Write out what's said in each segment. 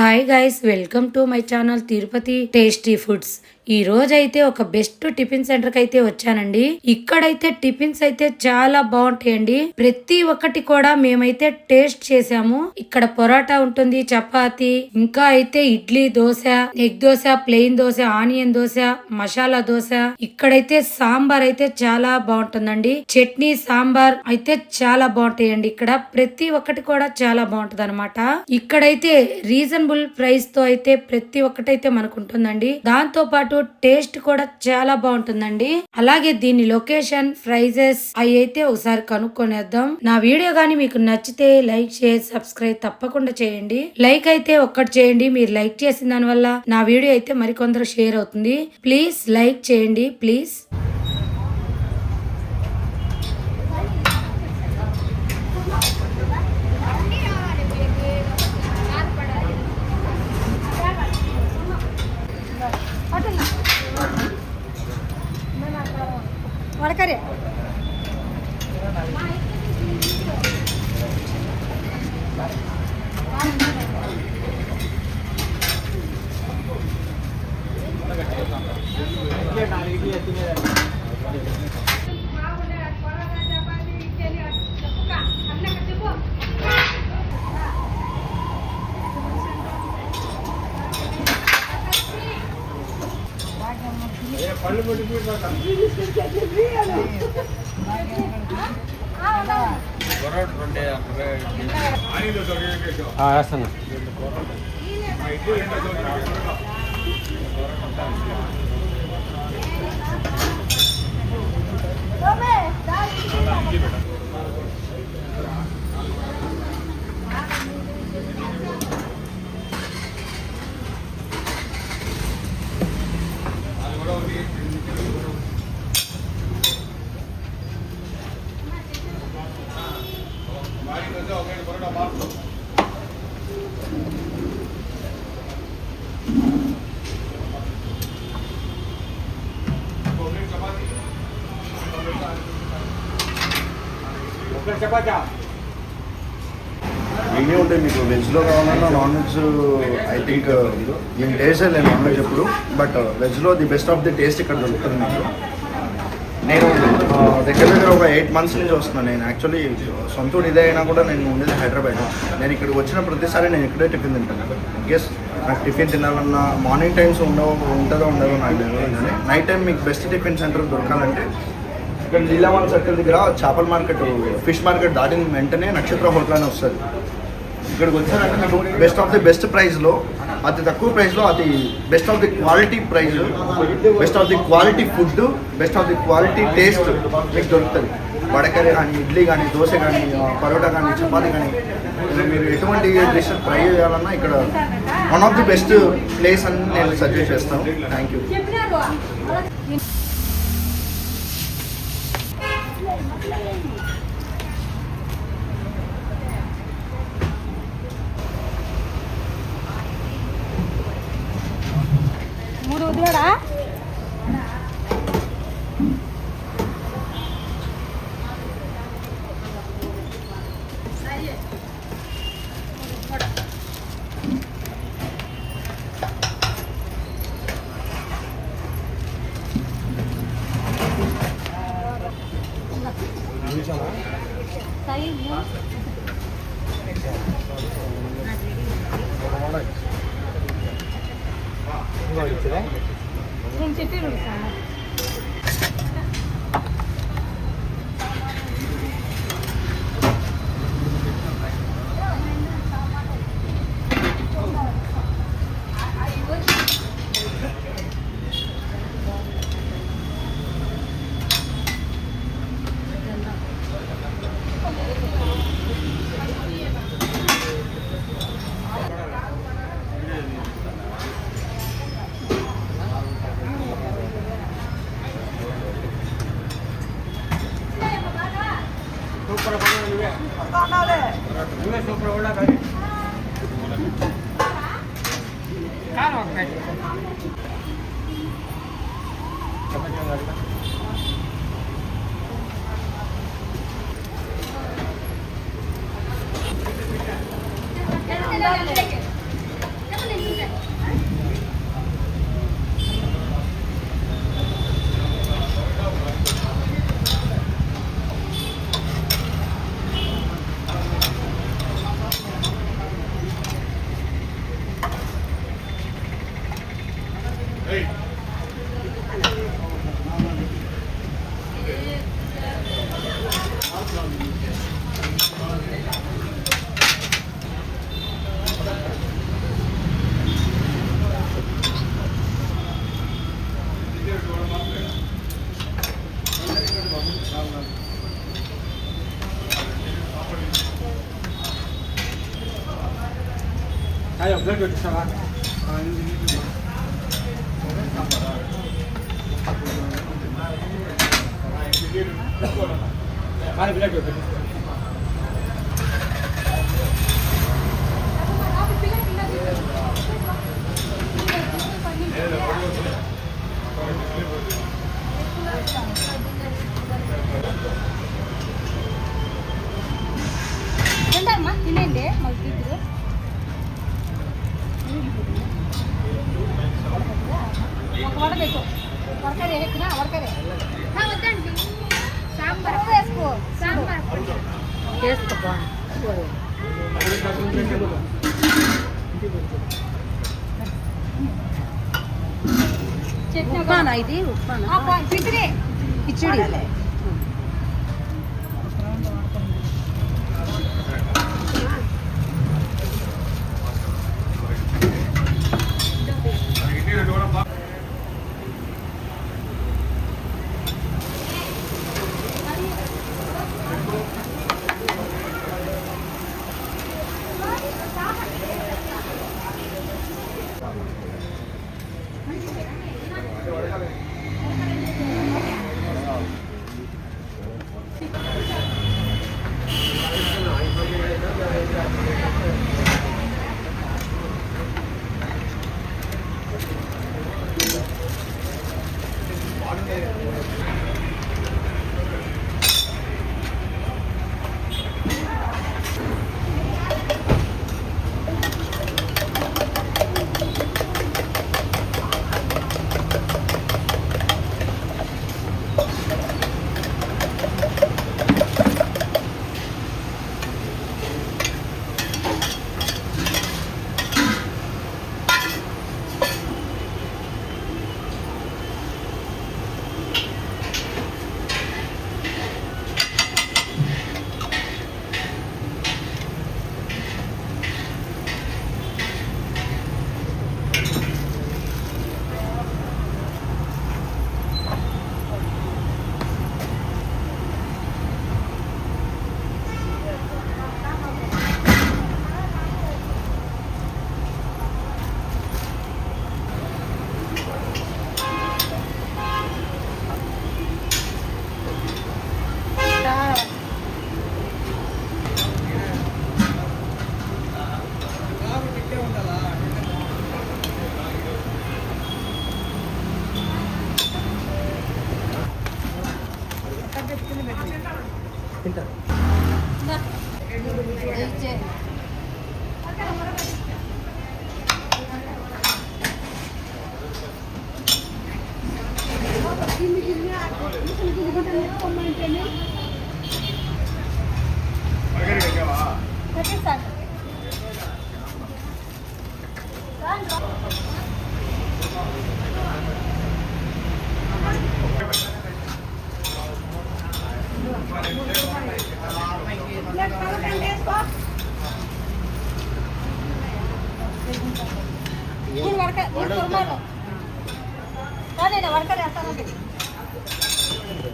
Hi guys, welcome to my channel Tirupati tasty foods. ఈ రోజైతే ఒక బెస్ట్ టిఫిన్ సెంటర్ కి అయితే వచ్చానండి. ఇక్కడైతే టిఫిన్స్ అయితే చాలా బాగుంటాయండి. ప్రతి ఒక్కటి కూడా మేమైతే టేస్ట్ చేసాము. ఇక్కడ పొరాటా ఉంటుంది, చపాతి, ఇంకా అయితే idli, dosa, egg dosa, plain dosa, onion dosa, masala dosa. ఇక్కడైతే సాంబార్ అయితే చాలా బాగుంటుందండి. చట్నీ, సాంబార్ అయితే చాలా బాగుంటాయండి. ఇక్కడ ప్రతి ఒక్కటి కూడా చాలా బాగుంటది అనమాట. ఇక్కడైతే రీజనబుల్ ప్రైస్ తో అయితే ప్రతి ఒక్కటైతే మనకు ఉంటుందండి. దాంతో పాటు టేస్ట్ కూడా చాలా బాగుంటుందండి. అలాగే దీని లొకేషన్, ప్రైజెస్ అవి అయితే ఒకసారి కనుక్కొనేద్దాం. నా వీడియో గానీ మీకు నచ్చితే లైక్, షేర్, సబ్స్క్రైబ్ తప్పకుండా చేయండి. లైక్ అయితే ఒక్కటి చేయండి. మీరు లైక్ చేసిన దాని వల్ల నా వీడియో అయితే మరికొందరు షేర్ అవుతుంది. ప్లీజ్ లైక్ చేయండి ప్లీజ్. వడకరే పళ్ళు పట్టుకుంటా ఇవన్నీ ఉంటాయి. మీకు వెజ్లో కావాలన్నా నాన్ వెజ్ ఐ థింక్ నేను టేస్ట్ లేదు నాన్ వెజ్ ఎప్పుడు, బట్ వెజ్లో the best of the taste ఇక్కడ దొరుకుతుంది మీకు. నేను దగ్గర ఒక 8 months నుంచి వస్తున్నాను. నేను యాక్చువల్లీ సొంత ఇదే అయినా కూడా నేను ఉండేది హైదరాబాద్. నేను ఇక్కడికి వచ్చిన ప్రతిసారి నేను ఇక్కడే టిఫిన్ తింటాను. ఇన్కేస్ నాకు టిఫిన్ తినాలన్నా మార్నింగ్ టైమ్స్ ఉంటుందో నాకు తెలియదు, కానీ నైట్ టైం మీకు బెస్ట్ టిఫిన్ సెంటర్ దొరకాలంటే ఇక్కడ లీలావాల్ సర్కిల్ దగ్గర చేపల మార్కెట్, ఫిష్ మార్కెట్ దాటిన వెంటనే నక్షత్ర హోటల్ అని వస్తుంది. ఇక్కడికి వచ్చారంటే మీకు బెస్ట్ ఆఫ్ ది బెస్ట్ ప్రైస్లో, అతి తక్కువ ప్రైస్లో, అతి best of the quality price, best of the quality food, best of the quality taste మీకు దొరుకుతుంది. వడకర్రీ కానీ, ఇడ్లీ కానీ, దోశ కానీ, పరోటా కానీ, చపాతి కానీ, మీరు ఎటువంటి డిష్ ట్రై చేయాలన్నా ఇక్కడ one of the best place అని నేను సజెస్ట్ చేస్తాను. Thank you. మూడు ఉద్యోడా నేను చెప్పి తింటారమ్మా తినండి మళ్ళీ తీద్దరు ఒక వడ పెట్టు వరకరే ఎక్కినా వరకరే వద్దండి సాంబార్ వేసుకో సాంబార్ చేసుకోపా ఉప్మానా ఇది ఉప్మానా కిచిడి కిచిడి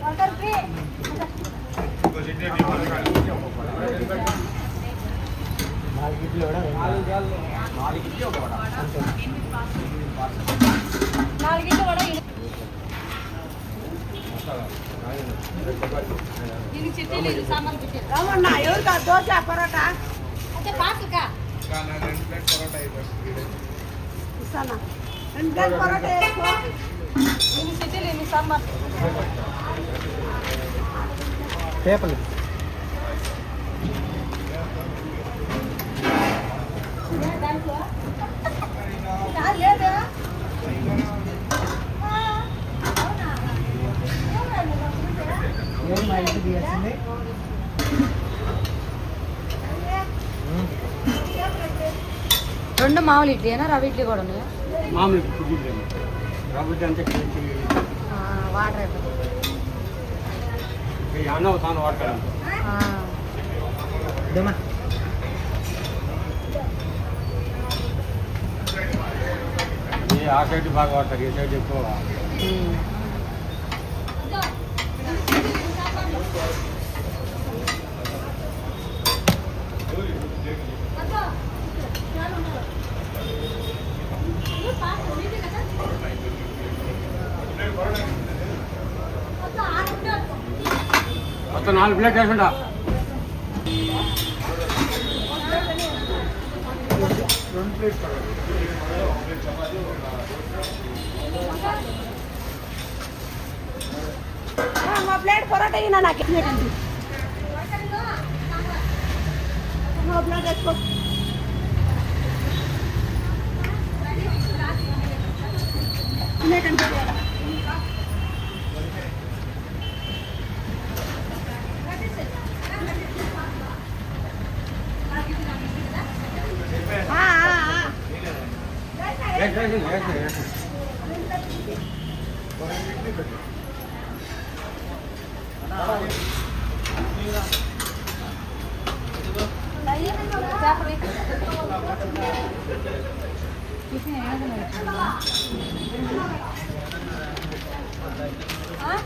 వర్కర్ ఫ్రీ నాలుగింటి వడ ఇది చిట్టి లేదు సామాన్ చిట్టి రామన్న ఎవరు కా దోశ పరోటా అంటే పార్సల్ కానా 2 ప్లేట్ పరోటా అయిపోయింది ఇస్తానా 2 ప్లేట్ పరోటా వేసుకో ఇది చిట్టి లేదు సామాన్ పేపర్ లేదా రెండు మామూలు ఇడ్లీనా రవ్వ ఇడ్లీ కూడా ఉన్నాయా మామూలు ఇడ్లీ రవ్వ ఇడ్లీ అంటే వాటర్ అయిపోతుంది అన్న తాను వాడతాను ఆ సైడ్ బాగా వాడతారు ఈ సైడ్ ఎక్కువ మొత్తం 4 ప్లేట్ వేసుంటా. మా ప్లేట్ పొరోటా అయినా నాకు ప్లేట్ వేసుకో.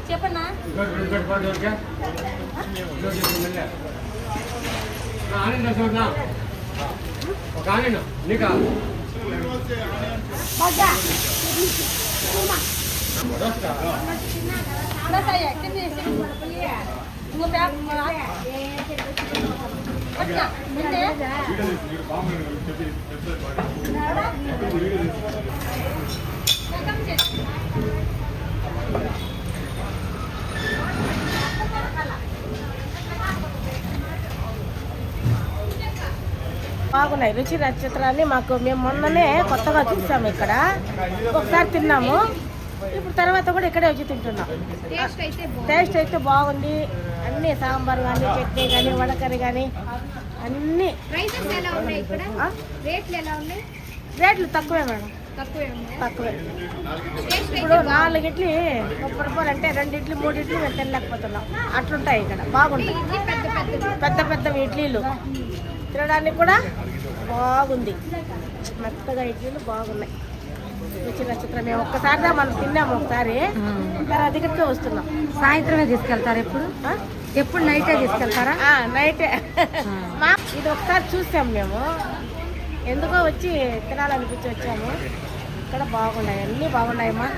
చెప్పన్నా ఆనంద చూడనా ఒక ఆనంద నీకా బాగున్నాయి. రుచి నక్షత్రాన్ని మేము మొన్ననే కొత్తగా చూసాము. ఇక్కడ ఒకసారి తిన్నాము, ఇప్పుడు తర్వాత కూడా ఇక్కడే వచ్చి తింటున్నాం. టేస్ట్ అయితే బాగుంది. అన్ని సాంబార్ కానీ, చట్నీ కానీ, వడకర్రీ కానీ అన్ని రేట్లు తక్కువే మేడం, తక్కువే. ఇప్పుడు 4 ఇడ్లీ 30 రూపాయలు అంటే 2 ఇడ్లీ 3 ఇడ్లీ మేము తినలేకపోతున్నాం. అట్లుంటాయి ఇక్కడ, బాగుంటాయి. పెద్ద పెద్ద ఇడ్లీలు తినడానికి కూడా బాగుంది. మెత్తగా ఇడ్లీలు బాగున్నాయి. రుచి నక్షత్రం మేము ఒక్కసారిగా మనం తిన్నాము, ఒకసారి తర్వాత దగ్గరికి వస్తున్నాం. సాయంత్రమే తీసుకెళ్తారు? ఎప్పుడు నైటే తీసుకెళ్తారా? నైటే. ఇది ఒకసారి చూసాము మేము, ఎందుకో వచ్చి తినాలనిపించి వచ్చాము. ఇక్కడ బాగున్నాయి, అన్నీ బాగున్నాయమ్మా.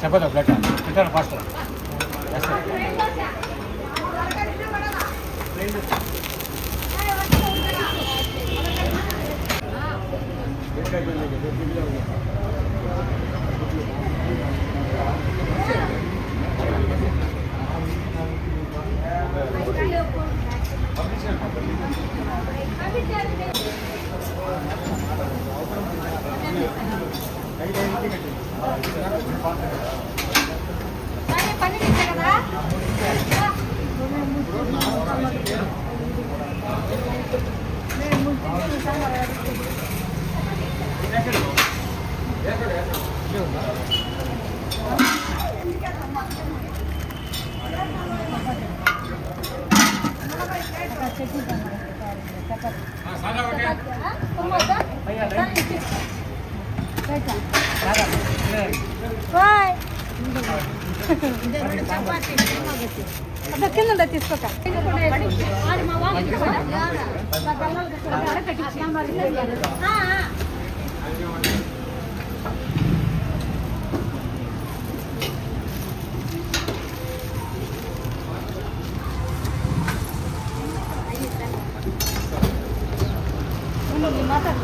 చెప్పదా ప్లేట్ తింటారా ఫాస్ట్ కింద తీసుకోక మాట్లాడు.